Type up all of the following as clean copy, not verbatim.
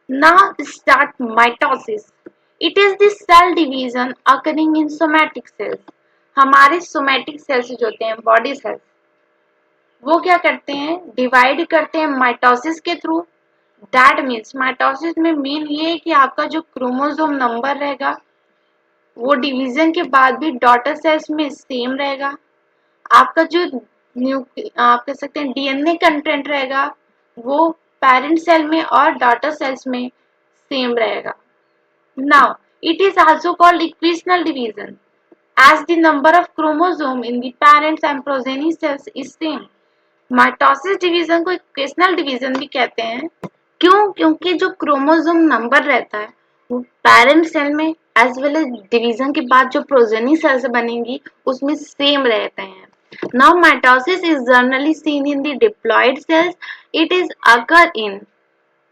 Now start mitosis. It is the cell division occurring in somatic cells. हमारे somatic cells जो होते हैं body cells, वो क्या करते हैं, डिवाइड करते हैं माइटोसिस के थ्रू. दैट मीन्स माइटोसिस में मेन ये है कि आपका जो क्रोमोसोम नंबर रहेगा वो डिवीजन के बाद भी डॉटर सेल्स में सेम रहेगा. आपका जो आप कह सकते हैं डीएनए कंटेंट रहेगा वो पेरेंट सेल में और डॉटर सेल्स में सेम रहेगा. Now it is also called equational division as the number of chromosome in the parents and progeny cells is same. Mitosis division को इक्वेशनल डिवीजन भी कहते हैं. क्यों? क्योंकि जो क्रोमोसोम नंबर रहता है वो पेरेंट सेल में एज वेल एज डिवीजन के बाद जो प्रोजेनी सेल्स बनेंगी उसमें सेम रहते हैं. Now mitosis is generally seen in the diploid cells. It is occur in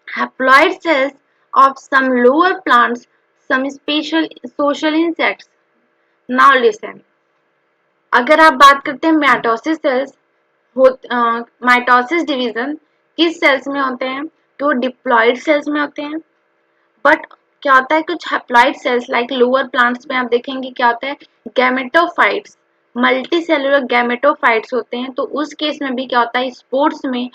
haploid cells of some lower plants, some special social insects. Now listen. अगर आप बात करते हैं माइटोसिस सेल्स, माइटोसिस डिवीजन किस सेल्स में होते हैं, तो डिप्लॉइड सेल्स में होते हैं. बट क्या होता है कुछ haploid cells like lower plants में आप देखेंगे क्या होता है, गैमेटोफाइट्स, मल्टी सेलुलर गैमेटोफाइट्स होते हैं. तो उस केस में भी क्या होता है, स्पोर्ट्स में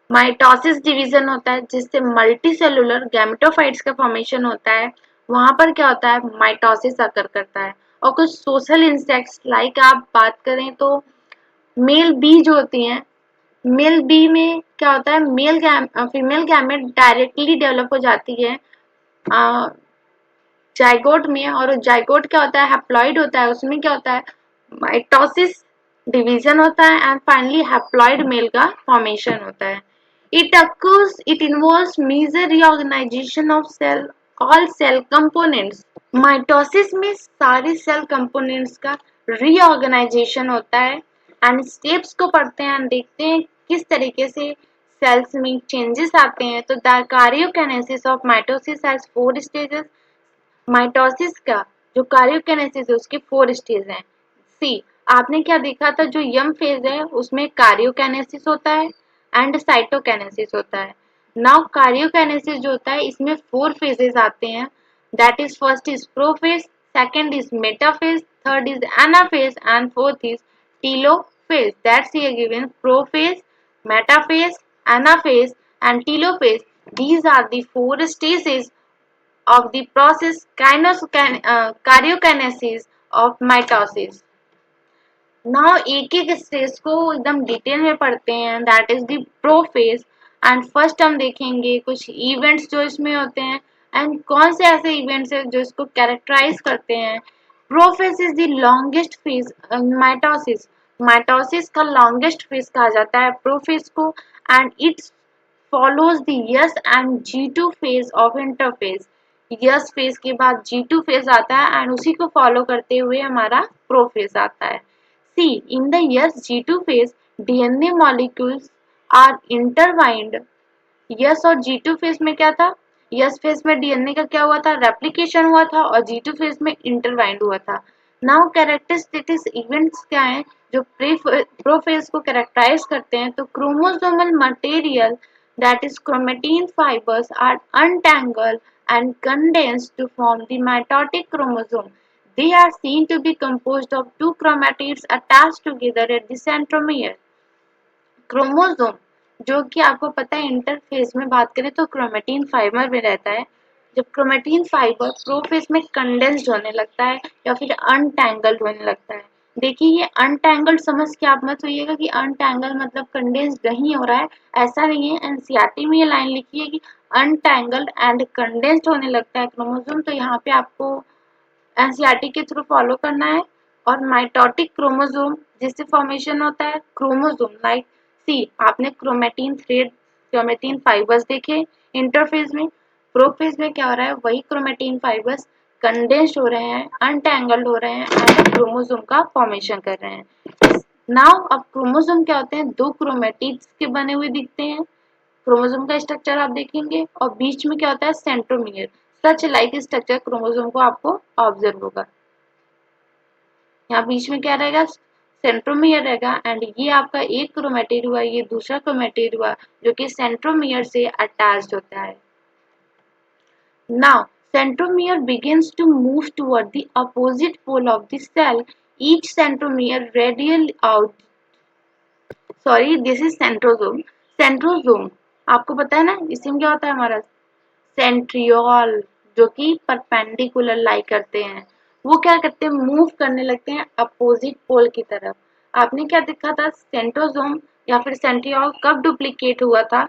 माइटोसिस डिवीजन होता है जिससे मल्टी सेलुलर गैमेटोफाइट्स का फॉर्मेशन होता है. वहां पर क्या होता है, माइटोसिस अकर करता है. और कुछ सोशल इंसेक्ट्स लाइक आप बात करें तो मेल बी जो होती हैं, मेल बी में क्या होता है, फीमेल गैमेट डायरेक्टली डेवलप हो जाती है जाइगोट में. और जाइगोट क्या होता है, हैप्लॉइड होता है, उसमें क्या होता है, माइटोसिस डिवीजन होता है एंड फाइनली हैप्लॉइड मेल का फॉर्मेशन होता है. It involves major reorganization of all cell components. Mitosis में सारे सेल कंपोनेंट्स का रीऑर्गेनाइजेशन होता है एंड स्टेप्स को पढ़ते हैं एंड देखते हैं किस तरीके से सेल्स में चेंजेस आते हैं. तो the karyokinesis of mitosis has 4 stages. Mitosis का जो कार्योकाइनेसिस है उसके 4 स्टेज हैं. सी, आपने क्या देखा था, जो यंग फेज है उसमें कार्योकाइनेसिस होता है एंड साइटोकाइनेसिस होता है. नाउ कार्योकाइनेसिस जो होता है इसमें 4 फेजेस आते हैं. That is first is prophase, second is metaphase, third is anaphase and fourth is telophase. That's here given prophase, metaphase, anaphase and telophase. These are the 4 stages of the process karyokinesis of mitosis. Now एक एक stage को एकदम detail में पढ़ते हैं. That is the prophase and first हम देखेंगे कुछ इवेंट्स जो इसमें होते हैं एंड कौन से ऐसे इवेंट्स हैं जो इसको कैरेक्टराइज करते हैं. Prophase is the longest phase mitosis. Mitosis का लॉन्गेस्ट फेज कहा जाता है प्रोफेज को and it's follows the S and G2 phase of interphase. S phase के बाद G2 phase आता है एंड उसी को फॉलो करते हुए हमारा प्रोफेज आता है. See, in the S G2 phase, DNA molecules are intertwined. S और G2 phase में क्या था, S phase में DNA का क्या हुआ था, रेप्लिकेशन हुआ था और G2 phase में इंटरवाइंड हुआ था. नाउ कैरेक्टरिस्टिक्स इवेंट्स क्या हैं जो प्रोफेज को कैरेक्टराइज करते हैं. तो chromosomal material that is chromatin fibers are untangled and condensed to form the mitotic chromosome. They are seen to be composed of 2 chromatids attached together at the centromere. Chromosome जो कि आपको पता है interphase में बात करें तो क्रोमेटिन फाइबर में रहता है. जब क्रोमेटिन फाइबर प्रोफेज में कंडेंस्ड होने लगता है या फिर अनटैंगल्ड होने लगता है. देखिए ये अनटैंगल्ड समझ के आप मत होइएगा कि अनटैंगल मतलब कंडेंस्ड नहीं हो रहा है, ऐसा नहीं है. एनसीईआरटी में ये लाइन लिखी है कि अनटैंगल्ड एंड कंडेंस्ड होने लगता है क्रोमोसोम. तो यहाँ पे आपको एनसीईआरटी के थ्रू फॉलो करना है. और माइटोटिक क्रोमोसोम जिससे फॉर्मेशन होता है क्रोमोसोम लाइक सी, आपने क्रोमेटिन थ्रेड, क्रोमेटिन फाइबर्स देखे इंटरफेज में. प्रोफेज में क्या हो रहा है, वही क्रोमेटिन फाइबर्स कंडेंस्ड हो रहे हैं, अनटैंगल्ड हो रहे हैं एंड क्रोमोसोम का फॉर्मेशन कर रहे हैं. नाउ अब क्रोमोसोम क्या होते हैं, 2 क्रोमेटिड्स के बने हुए दिखते हैं. क्रोमोसोम का स्ट्रक्चर आप देखेंगे और बीच में क्या होता है, centromere. Such like structure chromosome को आपको ऑब्जर्व होगा. यहाँ बीच में क्या रहेगा, सेंट्रोमियर रहेगा एंड ये आपका एक क्रोमेटिड हुआ, ये दूसरा क्रोमेटिड हुआ जो कि सेंट्रोमियर से अटैच्ड होता है. Now, centromere begins to move toward the opposite pole of the cell. Each centromere radial out. Sorry, this is centrosome. Centrosome, आपको पता है ना इसमें क्या होता है हमारा सेंट्रियोल, जो कि परपेंडिकुलर लाई करते हैं, वो क्या करते हैं, मूव करने लगते हैं अपोजिट पोल की तरफ। आपने क्या देखा था, सेंट्रोसोम या फिर सेंट्रियोल कब डुप्लीकेट हुआ था,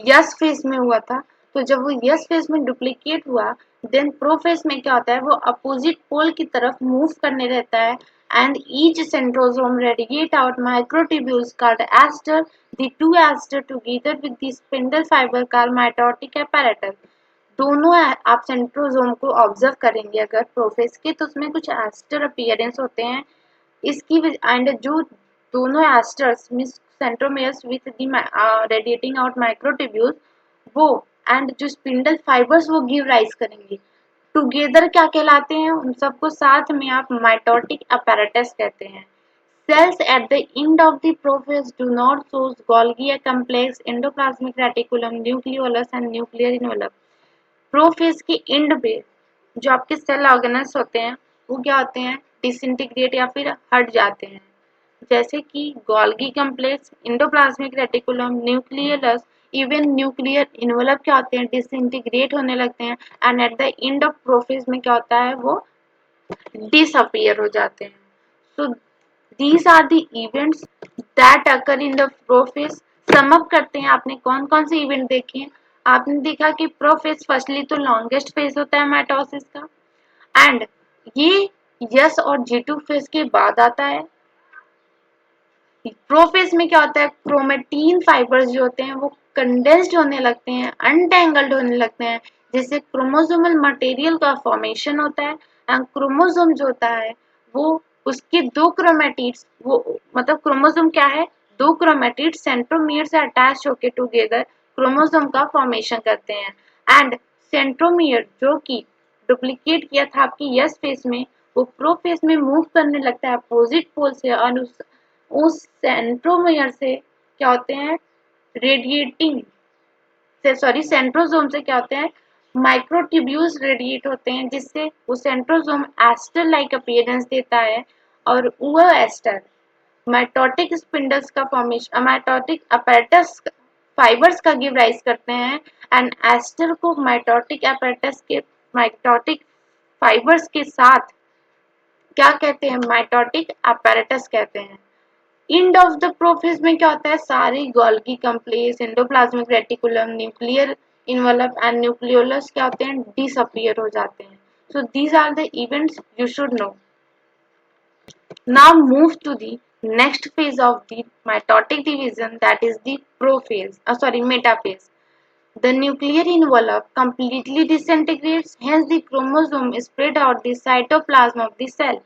यस फेज में हुआ था। तो जब वो यस फेज में डुप्लीकेट हुआ, देन प्रो फेज में क्या होता है, वो अपोजिट पोल की तरफ मूव करने रहता है, and each centrosome radiate out microtubules called aster. The two aster together with the spindle fiber called mitotic apparatus. दोनों आप सेंट्रोसोम को ऑब्जर्व करेंगे अगर प्रोफेस के, तो उसमें कुछ एस्टर अपीयरेंस होते हैं इसकी, एंड जो दोनों asters means centromeres with the radiating out microtubules, वो एंड जो स्पिंडल फाइबर्स वो गिव राइज करेंगे, टुगेदर क्या कहलाते हैं, उन सबको साथ में आप माइटोटिक अपैरेटस कहते हैं। Cells at the end of the prophase do not show Golgi complex, endoplasmic reticulum, nucleolus and nuclear envelope. Prophase के एंड पे जो आपके सेल ऑर्गेनल्स होते हैं वो क्या होते हैं, डिसइंटीग्रेट या फिर हट जाते हैं, जैसे कि Golgi complex, endoplasmic reticulum, nucleus, even nuclear envelope क्या होते हैं, डिसइंटीग्रेट होने लगते हैं, and at the end of prophase में क्या होता है, वो डिसअपियर हो जाते हैं। So these are the events that occur in the prophase. Sum up करते हैं, आपने कौन कौन से इवेंट देखे हैं। आपने देखा कि प्रोफेज फर्स्टली तो लॉन्गेस्ट फेज होता है माइटोसिस का, एंड ये यस और G2 फेज के बाद आता है। प्रोफेज में क्या होता है, क्रोमेटीन फाइबर्स जो होते हैं वो कंडेंस्ड होने लगते हैं, अनटेंगल्ड होने लगते हैं, जिससे क्रोमोसोमल मटेरियल का फॉर्मेशन होता है। एंड क्रोमोसोम जो होता है वो उसके दो क्रोमेटिड्स, वो मतलब क्रोमोसोम क्या है, दो क्रोमेटिड्स सेंट्रोमियर से अटैच होकर टुगेदर क्रोमोसोम का फॉर्मेशन करते हैं। एंड सेंट्रोमियर जो कि डुप्लीकेट किया था आपकी यस फेज में, वो प्रो फेज में मूव करने लगता है अपोजिट पोल से, और उस सेंट्रोमियर से क्या होते हैं, रेडिएटिंग से, सॉरी सेंट्रोसोम से क्या होते हैं, माइक्रोट्यूब्यूल्स रेडिएट होते हैं, जिससे वो सेंट्रोसोम एस्टर लाइक अपीयरेंस देता है, और वो एस्टर माइटोटिक स्पिंडल्स का फॉर्मेशन, माइटोटिक अपैरेटस फाइबर्स का गिव राइज करते हैं, एंड एस्टर को माइटोटिक अपैरेटस के माइटोटिक फाइबर्स के साथ क्या कहते हैं, माइटोटिक अपैरेटस कहते हैं। एंड ऑफ द प्रोफेज में क्या होता है, सारी Golgi complex, endoplasmic reticulum, nuclear envelope and nucleolus क्या होते हैं, डिसअपियर हो जाते हैं। So these are the events you should know. Now move to the next phase of the mitotic division, that is the prophase, metaphase. The nuclear envelope completely disintegrates, hence the chromosome is spread out the cytoplasm of the cell.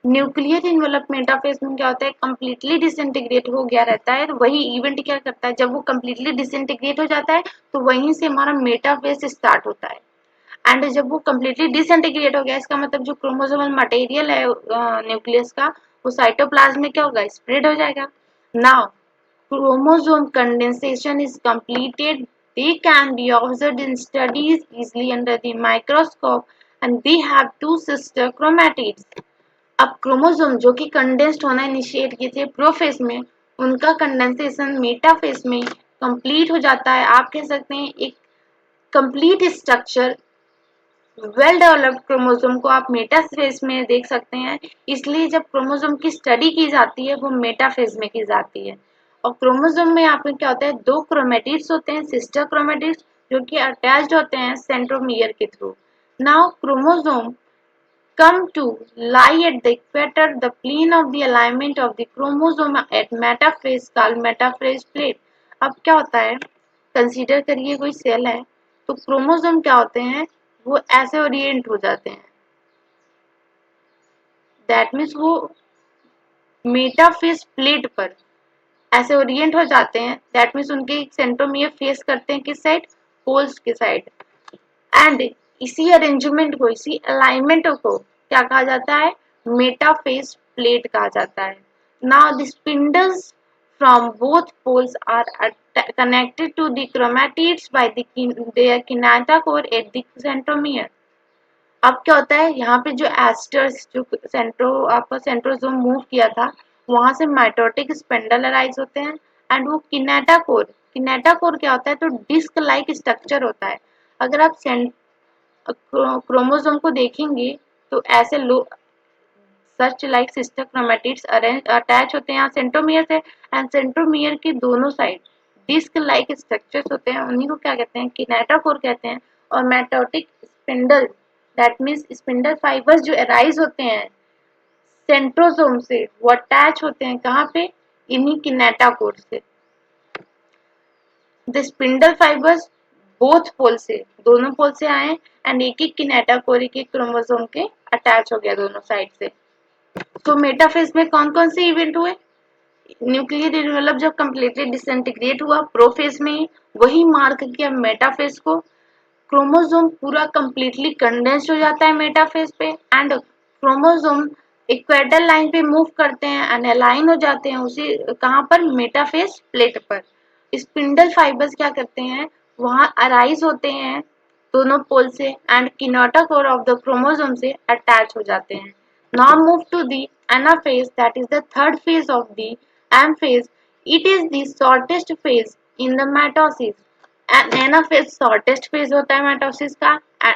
Nuclear envelope metaphase में क्या होता है, completely disintegrate हो गया रहता है। वही event क्या करता है, जब वो कम्प्लीटली डिसइंटीग्रेट हो जाता है तो वहीं से हमारा मेटाफेज स्टार्ट होता है। एंड जब वो कम्प्लीटली डिसइंटीग्रेट हो गया, इसका मतलब जो क्रोमोसोमल मटेरियल है न्यूक्लियस का, वो साइटोप्लाज्म में क्या होगा, स्प्रेड हो जाएगा। Now chromosome condensation is completed. They can be observed in studies easily under the microscope, and they have two sister chromatids. अब क्रोमोसोम जो कि कंडेंस्ड होना इनिशिएट किए थे प्रोफेज में, उनका कंडेंसेशन मेटाफेज में कंप्लीट हो जाता है। आप कह सकते हैं एक complete structure well developed chromosome को आप मेटाफेज में देख सकते हैं। इसलिए जब क्रोमोसोम की स्टडी की जाती है वो मेटाफेज में की जाती है। और क्रोमोसोम में यहाँ पे क्या होता है, दो क्रोमेटिड्स होते हैं, सिस्टर क्रोमेटिड्स, जो कि अटैच्ड होते हैं सेंट्रोमियर के through. Now chromosome come to lie at the equator, the plane of the alignment of the chromosome at metaphase called metaphase plate. अब क्या होता है, कंसीडर करिए कोई सेल है, तो क्रोमोसोम क्या होते हैं, वो ऐसे ओरिएंट हो जाते हैं, दैट मीन्स वो मेटाफेज प्लेट पर ऐसे ओरिएंट हो जाते हैं, दैट मीन्स उनके सेंट्रोमियर फेस करते हैं किस साइड, पोल्स के साइड। एंड इसी अरेंजमेंट को, इसी अलाइनमेंट को क्या कहा जाता है, मेटाफेज प्लेट कहा जाता है। Now the spindles from both poles are connected to the chromatids by their kinetochore at the centromere. अब क्या होता है यहाँ पे जो एस्टर्स जो आपका सेंट्रोसोम मूव किया था वहां से माइटोटिक स्पेंडल अराइज होते हैं एंड वो किनेटाकोर क्या होता है तो डिस्क लाइक स्ट्रक्चर होता है. अगर आप क्रोमोसोम को देखेंगे तो ऐसे such like sister chromatids attach होते हैं सेंट्रोमियर से एंड सेंट्रोमियर के दोनों साइड डिस्क लाइक स्ट्रक्चर्स होते हैं उन्हीं को क्या कहते हैं किनेटाकोर कहते हैं. और mitotic spindle that means spindle fibres जो अराइज होते हैं सेंट्रोसोम से वो अटैच होते हैं कहाँ पे इन्हीं किनेटाकोर से. द स्पिंडल फाइबर्स बोथ पोल से दोनों पोल से आए एंड एक एक किनेटाकोर एक एक क्रोमोसोम के अटैच हो गया दोनों साइड से. तो मेटाफेज में कौन कौन से इवेंट हुए न्यूक्लियर एनवेलप जब कंप्लीटली डिसइंटीग्रेट हुआ प्रोफेज में वही मार्क किया मेटाफेज को. क्रोमोसोम पूरा कंप्लीटली कंडेंस्ड हो जाता है मेटाफेज पे एंड क्रोमोसोम इक्वेटर लाइन पे मूव करते हैं एंड अलाइन हो जाते हैं उसी कहाँ पर मेटाफेज प्लेट पर. स्पिंडल फाइबर्स क्या करते हैं वहां अराइज होते हैं दोनों पोल से and kinetochore of the chromosome से अटैच हो जाते हैं. Now move to the anaphase, that is the third phase of the M phase. It is the shortest phase in the mitosis. Anaphase shortest phase होता है mitosis का.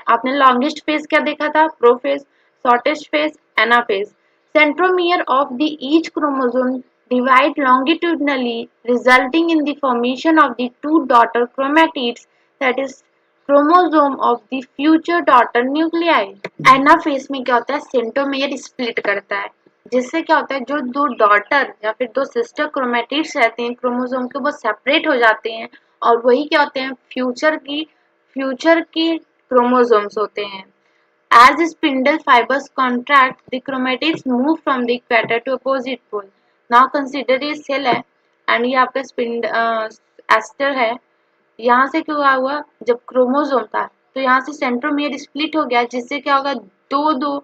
आपने longest phase क्या देखा था prophase, shortest phase anaphase. Centromere of the each chromosome divide longitudinally, resulting in the formation of the two daughter chromatids, that is chromosome of the future daughter nuclei. Anaphase में क्या होता है centromere split करता है जिससे क्या होता है जो दो डॉटर या फिर दो सिस्टर क्रोमेटिड्स रहते हैं क्रोमोसोम के वो सेपरेट हो जाते हैं और वही क्या होते हैं फ्यूचर की क्रोमोसोम्स होते हैं. As spindle fibres contract the chromatids move from the equator to opposite pole. Now consider ये सेल है एंड ये आपका एस्टर है. यहाँ से क्या हुआ जब क्रोमोसोम था तो यहाँ से सेंट्रोमियर स्प्लिट हो गया जिससे क्या होगा दो दो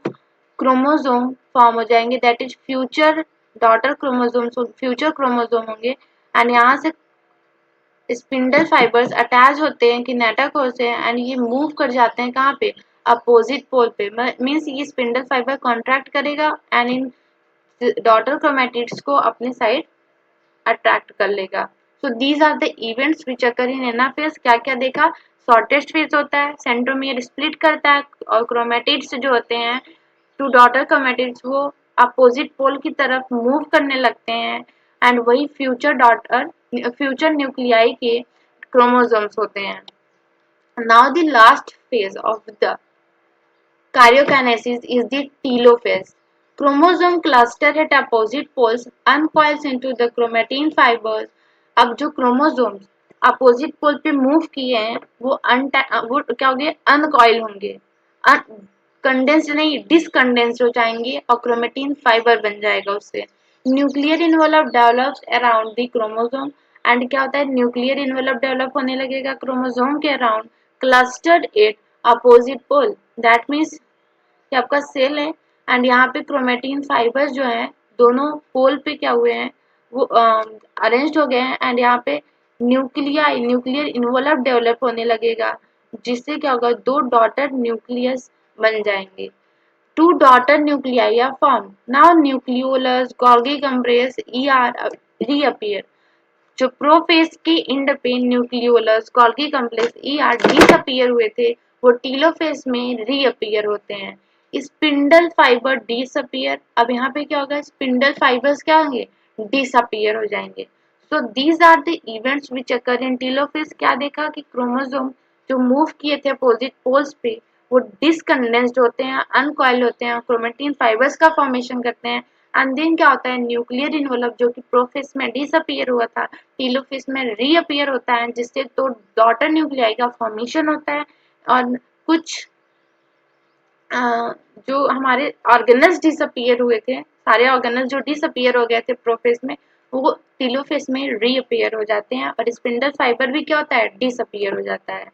क्रोमोसोम फॉर्म हो जाएंगे that is future daughter chromosome future chromosome होंगे एंड यहाँ से स्पिंडल फाइबर्स अटैच होते हैं किनेटोकोर से एंड ये मूव कर जाते हैं कहाँ पे अपोजिट पोल पे. मीन्स ये स्पिंडल फाइबर कॉन्ट्रैक्ट करेगा एंड इन डॉटर क्रोमेटिड्स को अपने साइड अट्रैक्ट कर लेगा. So these are the events which occur in anaphase. क्या क्या देखा शॉर्टेस्ट फेज होता है सेंट्रोमियर स्प्लिट करता है और क्रोमेटिड्स जो होते हैं टू डॉटर क्रोमेटिड्स वो अपोजिट पोल की तरफ मूव करने लगते हैं एंड वही फ्यूचर न्यूक्लियाई के क्रोमोसोम्स होते हैं. Now the last phase of the karyokinesis is the telophase. Chromosome cluster at opposite poles uncoils into the chromatin fibers. अब जो क्रोमोसोम्स अपोजिट पोल पे मूव किए हैं वो क्या होंगे अनकॉइल होंगे कंडेंस्ड नहीं डिसकंडेंस्ड हो जाएंगे और क्रोमेटिन फाइबर बन जाएगा उससे. Nuclear envelope develops around the chromosome and क्या होता है न्यूक्लियर इन्वेलप डेवलप होने लगेगा क्रोमोसोम के around clustered at opposite pole. That means कि आपका सेल है एंड यहाँ पे क्रोमेटिन फाइबर्स जो हैं दोनों पोल पे क्या हुए हैं वो अरेंज हो गए हैं एंड यहाँ पे न्यूक्लियर इन्वेलप डेवलप होने लगेगा जिससे क्या होगा दो डॉटर न्यूक्लियस बन जाएंगे. Two daughter nuclei are form. Now nucleolus Golgi complex ER reappear. जो प्रोफेज के इंड पे nucleolus Golgi complex ER disappear हुए थे वो टीलोफेज में रीअपीयर होते हैं. Spindle fibre disappear. अब यहाँ पे क्या होगा स्पिंडल फाइबर्स क्या होंगे डिसअपीयर हो जाएंगे. So these are the events which occur in telophase. क्या देखा कि क्रोमोसोम जो मूव किए थे अपोजिट पोल्स पे वो डिसकंडेंस्ड होते हैं अनकॉइल होते हैं क्रोमेटिन फाइबर्स का फॉर्मेशन करते हैं एंड देन क्या होता है न्यूक्लियर इन्वेलप जो कि प्रोफेज में डिसअपीयर हुआ था टीलोफेज में रीअपीयर होता है जिससे तो डॉटर न्यूक्लियाई का फॉर्मेशन होता है और कुछ जो हमारे ऑर्गेनल्स डिसअपीयर हुए थे सारे ऑर्गेनल्स जो डिसअपीयर हो गए थे प्रोफेज में वो टीलोफेज में रीअपीयर हो जाते हैं और स्पिंडल फाइबर भी क्या होता है डिसअपीयर हो जाता है.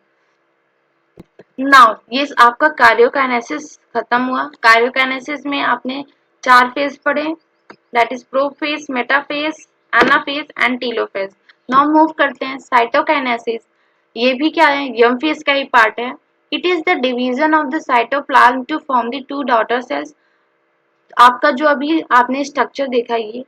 नाउ ये आपका कार्योकाइनेसिस खत्म हुआ. कार्योकाइनेसिस में आपने 4 फेज पढ़े that is prophase metaphase anaphase and telophase. Now move करते हैं साइटोकाइनेसिस। ये भी क्या है, यम फेज का ही पार्ट है। It is the division of the cytoplasm to form the two daughter cells. आपका जो अभी आपने स्ट्रक्चर देखा, ये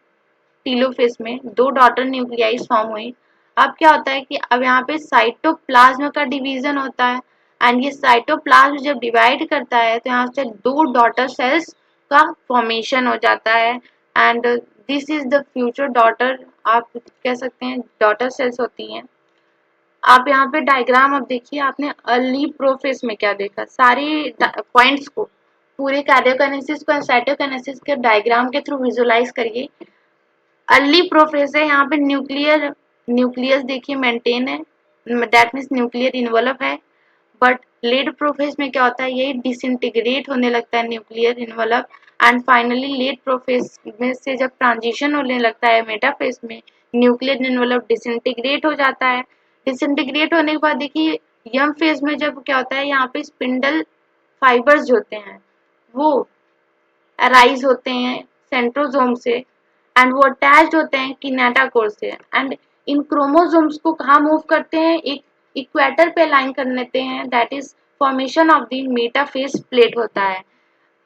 टीलोफेज में दो डॉटर न्यूक्लियाई फॉर्म हुई। अब क्या होता है कि अब यहाँ पे साइटोप्लाज्म का डिवीजन होता है, एंड ये साइटोप्लाज्म जब डिवाइड करता है तो यहाँ से दो डॉटर सेल्स का फॉर्मेशन हो जाता है, and this is the future daughter, आप कह सकते हैं डॉटर सेल्स होती हैं। आप यहाँ पे डायग्राम अब देखिए, आपने अर्ली प्रोफेज में क्या देखा, सारी पॉइंट्स को, पूरे कार्डियोकाइनेसिस को साइटोकाइनेसिस के डायग्राम के थ्रू विजुलाइज करिए। अर्ली प्रोफेज है, यहाँ पे न्यूक्लियस देखिए मेंटेन है, दैट मीन्स न्यूक्लियर इन्वॉल्व है। बट लेट प्रोफेज में क्या होता है, यही डिसइंटीग्रेट होने लगता है nuclear envelope, and finally late prophase में से जब ट्रांजिशन होने लगता है मेटाफेज में, न्यूक्लियर इन्वॉल्व डिसइंटीग्रेट हो जाता है। डिसइंटीग्रेट होने के बाद देखिए यम फेज में जब क्या होता है, यहाँ पे स्पिंडल फाइबर्स जो होते हैं वो अराइज होते हैं सेंट्रोजोम से, एंड वो अटैच्ड होते हैं किनेटाकोर से, एंड इन क्रोमोसोम्स को कहाँ मूव करते हैं, एक इक्वेटर पे अलाइन कर लेते हैं, that is formation of the metaphase plate होता है।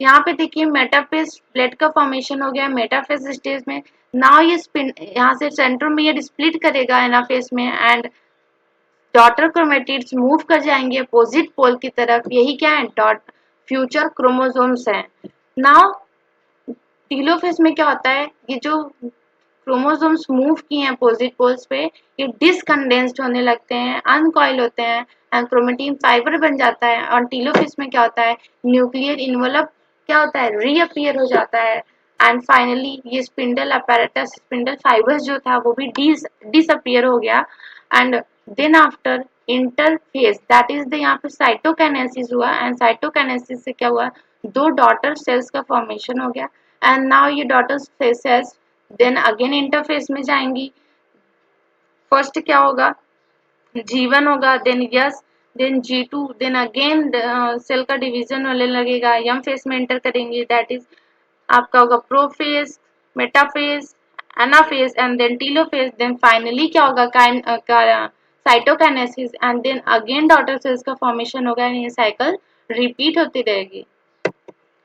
यहाँ पे देखिए मेटाफेज प्लेट का फॉर्मेशन हो गया मेटाफेज स्टेज में। नाउ ये स्पिन यहाँ से सेंट्रोमियर स्प्लिट करेगा एनाफेज में, एंड डॉटर क्रोमेटिड्स मूव कर जाएंगे अपोजिट पोल की तरफ। यही क्या है, डॉट फ्यूचर क्रोमोसोम्स हैं। नाउ टीलोफेज में क्या होता है, ये जो क्रोमोसोम्स मूव किए हैं अपोजिट पोल्स पे, ये डिसकंडेंस्ड होने लगते हैं, अनकॉइल होते हैं, एंड क्रोमेटिन फाइबर बन जाता है। और टीलोफेज में क्या होता है, न्यूक्लियर इन्वॉल्व क्या होता है, रीअपियर हो जाता है, एंड फाइनली ये स्पिंडल अपैरेटस, स्पिंडल फाइबर्स जो था वो भी डिसअपियर हो गया। And then after interphase, that is the यहाँ पे साइटोकाइनेसिस हुआ, एंड साइटोकाइनेसिस से क्या हुआ, दो डॉटर सेल्स का फॉर्मेशन हो गया, एंड नाउ ये daughter cells then again interphase में जाएंगी। फर्स्ट क्या होगा, G1 होगा, then S, then G2, then again cell का डिवीजन होने लगेगा, यम फेस में एंटर करेंगे, दैट इज आपका होगा prophase, metaphase, anaphase, and then telophase, then finally क्या होगा, cytokinesis, and then again daughter cells का फॉर्मेशन होगा। ये साइकिल रिपीट होती रहेगी।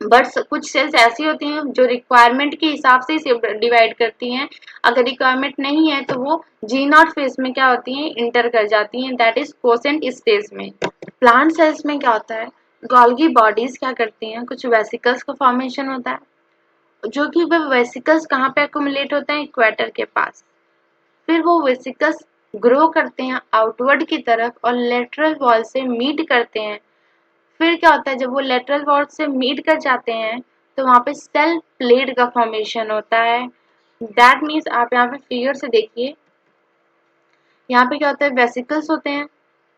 बट कुछ सेल्स ऐसी होती हैं जो रिक्वायरमेंट के हिसाब से इसे डिवाइड करती हैं, अगर रिक्वायरमेंट नहीं है तो वो G0 फेज में क्या होती हैं, इंटर कर जाती हैं, दैट इज क्वोशेंट स्टेज में। प्लांट सेल्स में क्या होता है, गोल्गी बॉडीज क्या करती हैं, कुछ वेसिकल्स का फॉर्मेशन होता है, जो कि वह वेसिकल्स कहाँ पे एक्युमुलेट होते हैं, इक्वेटर के पास। फिर वो वेसिकल्स ग्रो करते हैं आउटवर्ड की तरफ और लेटरल वॉल से मीट करते हैं। फिर क्या होता है, जब वो लेटरल वॉल से मीट कर जाते हैं तो वहाँ पे सेल प्लेट का फॉर्मेशन होता है। दैट मीन्स आप यहाँ पे फिगर से देखिए, यहाँ पे क्या होता है, वेसिकल्स होते हैं,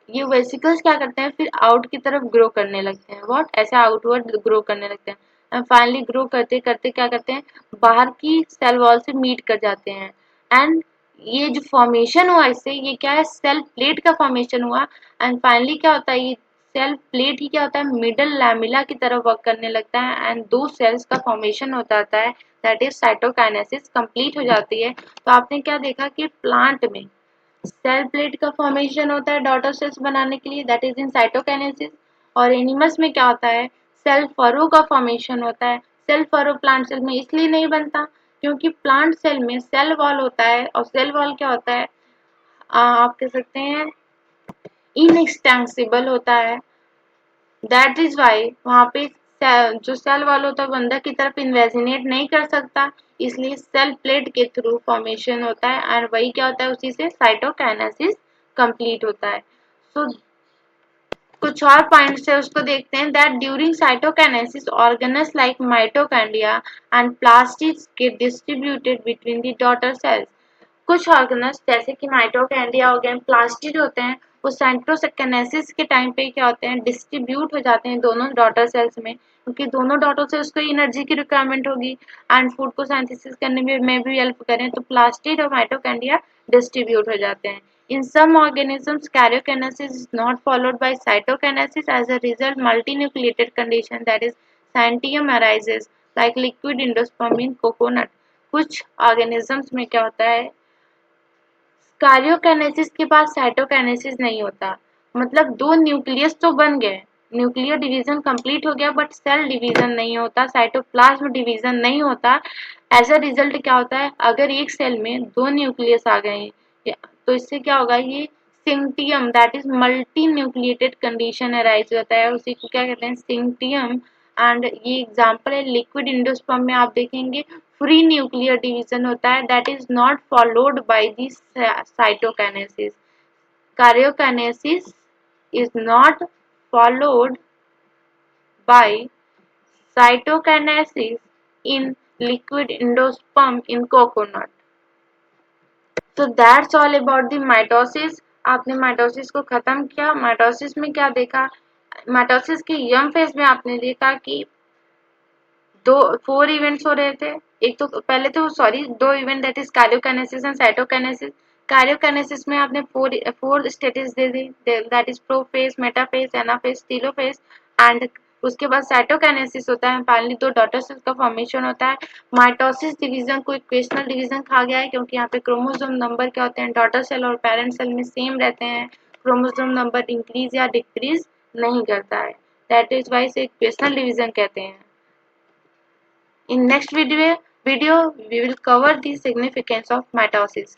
ये वेसिकल्स क्या करते हैं, फिर आउट की तरफ ग्रो करने लगते हैं, व्हाट ऐसे आउटवर्ड ग्रो करने लगते हैं, एंड फाइनली ग्रो करते करते क्या करते हैं, बाहर की सेल वॉल से मीट कर जाते हैं, एंड ये जो फॉर्मेशन हुआ इससे, ये क्या है, सेल प्लेट का फॉर्मेशन हुआ, एंड फाइनली क्या होता है, ये सेल प्लेट ही क्या होता है, मिडल लैमिला की तरफ वर्क करने लगता है, एंड दो सेल्स का फॉर्मेशन हो जाता है, दैट इज साइटोकाइनेसिस कंप्लीट हो जाती है। तो आपने क्या देखा कि प्लांट में सेल प्लेट का फॉर्मेशन होता है डॉटर सेल्स बनाने के लिए, दैट इज इन साइटोकाइनेसिस। और एनिमल्स में क्या होता है, सेल फरो का फॉर्मेशन होता है। सेल फरो प्लांट सेल में इसलिए नहीं बनता क्योंकि प्लांट सेल में सेल वॉल होता है, और सेल वॉल क्या होता है, आप कह सकते हैं इनएक्सटेंसिबल होता है, दैट इज वाई वहाँ पे जो सेल वॉल होता है वो अंदर की तरफ इन्वेजिनेट नहीं कर सकता, इसलिए सेल प्लेट के थ्रू फॉर्मेशन होता है, एंड वही क्या होता है, उसी से साइटोकाइनेसिस कंप्लीट होता है। सो कुछ और पॉइंट्स है उसको देखते हैं, that during cytokinesis organelles like mitochondria and plastids get distributed between the daughter cells. कुछ ऑर्गेनल्स जैसे कि माइटोकॉन्ड्रिया हो गए, प्लास्टिड होते हैं, वो साइटोकाइनेसिस के टाइम पे क्या होते हैं, डिस्ट्रीब्यूट हो जाते हैं दोनों डॉटर सेल्स में, क्योंकि दोनों डॉटर सेल्स को एनर्जी की रिक्वायरमेंट होगी एंड फूड को सिंथेसिस करने में भी हेल्प करें, तो प्लास्टिड और माइटोकॉन्ड्रिया डिस्ट्रीब्यूट हो जाते हैं। In some organisms, karyokinesis is not followed by cytokinesis. As a result, multinucleated condition, that is Santium, arises like liquid endosperm in coconut. कुछ organisms में क्या होता है, कार्योकाइनेसिस के बाद साइटोकाइनेसिस नहीं होता, मतलब दो न्यूक्लियस तो बन गए, न्यूक्लियर डिवीजन कंप्लीट हो गया, बट सेल डिवीजन नहीं होता, साइटोप्लाज्म डिवीजन नहीं होता। एज अ रिजल्ट क्या होता है, अगर एक सेल में दो न्यूक्लियस आ गए तो इससे क्या होगा, ये syncytium that is multinucleated condition arise होता है, उसी को क्या कहते हैं, सिंक्टियम। एंड ये एग्जांपल है लिक्विड एंडोस्पर्म में आप देखेंगे फ्री न्यूक्लियर डिवीजन होता है, that is not followed by the cytokinesis. Karyokinesis is not followed by cytokinesis in liquid endosperm in coconut. So that's all about the mitosis. आपने mitosis को खत्म किया। माइटोसिस में क्या देखा, माइटोसिस के यंग फेज में आपने देखा कि दो 4 इवेंट्स हो रहे थे। एक तो पहले तो सॉरी दो event, that is karyokinesis and cytokinesis. Karyokinesis में आपने four status they the, that is prophase, metaphase, anaphase, telophase. And उसके बाद साइटोकाइनेसिस होता है, फाइनली दो डॉटर सेल्स का फॉर्मेशन होता है। माइटोसिस डिवीजन को इक्वेशनल डिवीजन कहा गया है, क्योंकि यहाँ पे क्रोमोसोम नंबर क्या होते हैं, डॉटर सेल और पेरेंट सेल में सेम रहते हैं, क्रोमोसोम नंबर इंक्रीज या डिक्रीज नहीं करता है, दैट इज वाई से इक्वेशनल डिवीजन कहते हैं। In next video we will cover the significance of mitosis.